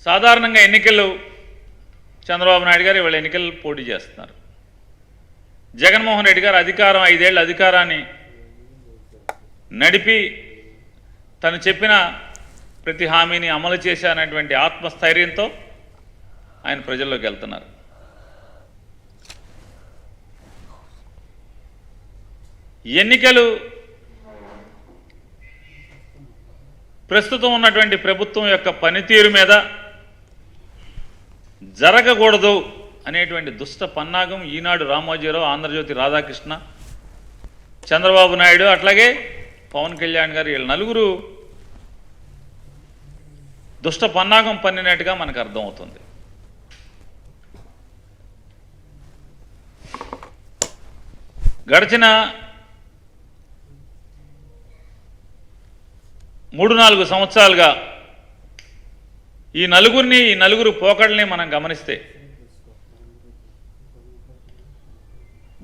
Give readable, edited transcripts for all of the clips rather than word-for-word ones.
సాధారణంగా ఎన్నికలు చంద్రబాబు నాయుడు గారు ఇవాళ ఎన్నికలు పోటీ చేస్తున్నారు. జగన్మోహన్ రెడ్డి గారు 5 ఏళ్ల అధికారాన్ని నడిపి తను చెప్పిన ప్రతి హామీని అమలు చేశానటువంటి ఆత్మస్థైర్యంతో ఆయన ప్రజల్లోకి వెళ్తున్నారు. ఎన్నికలు ప్రస్తుతం ఉన్నటువంటి ప్రభుత్వం యొక్క పనితీరు మీద జరగకూడదు అనేటువంటి దుష్ట పన్నాగం ఈనాడు రామోజీరావు, ఆంధ్రజ్యోతి రాధాకృష్ణ, చంద్రబాబు నాయుడు, అట్లాగే పవన్ కళ్యాణ్ గారు, వీళ్ళ నలుగురు దుష్ట పన్నాగం పన్నినట్టుగా మనకు అర్థమవుతుంది. గడిచిన 3-4 సంవత్సరాలుగా ఈ నలుగురు పోకడల్ని మనం గమనిస్తే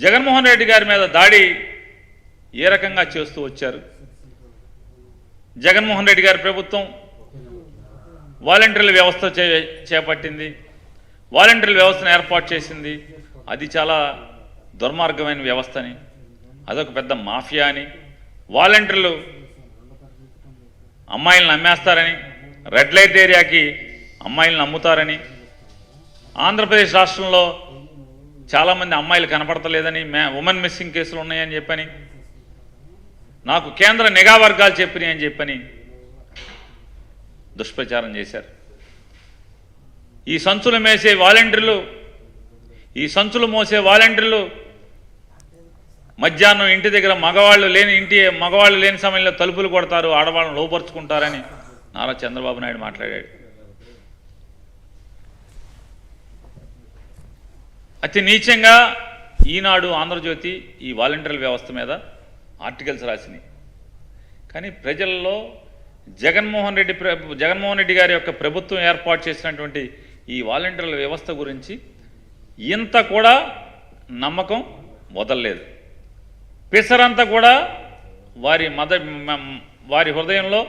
జగన్మోహన్ రెడ్డి గారి మీద దాడి ఏ రకంగా చేస్తూ వచ్చారు. జగన్మోహన్ రెడ్డి గారి ప్రభుత్వం వాలంటీర్ల వ్యవస్థ చేపట్టింది, వాలంటీర్ల వ్యవస్థను ఏర్పాటు చేసింది. అది చాలా దుర్మార్గమైన వ్యవస్థని, అదొక పెద్ద మాఫియా అని, వాలంటీర్లు అమ్మాయిలను అమ్మేస్తారని, రెడ్ లైట్ ఏరియాకి అమ్మాయిలను అమ్ముతారని, ఆంధ్రప్రదేశ్ రాష్ట్రంలో చాలామంది అమ్మాయిలు కనపడతలేదని, ఉమెన్ మిస్సింగ్ కేసులు ఉన్నాయని చెప్పని, నాకు కేంద్ర నిఘా వర్గాలు చెప్పినాయి అని చెప్పని దుష్ప్రచారం చేశారు. ఈ సంచులు మోసే వాలంటీర్లు మధ్యాహ్నం ఇంటి దగ్గర మగవాళ్ళు లేని సమయంలో తలుపులు కొడతారు, ఆడవాళ్ళను లోపరుచుకుంటారని నారా చంద్రబాబు నాయుడు మాట్లాడాడు. అతి నీచంగా ఈనాడు, ఆంధ్రజ్యోతి ఈ వాలంటీర్ల వ్యవస్థ మీద ఆర్టికల్స్ రాసినాయి. కానీ ప్రజల్లో జగన్మోహన్ రెడ్డి గారి యొక్క ప్రభుత్వం ఏర్పాటు చేసినటువంటి ఈ వాలంటీర్ల వ్యవస్థ గురించి ఇంత కూడా నమ్మకం వదలలేదు. పిసరంతా కూడా వారి హృదయంలో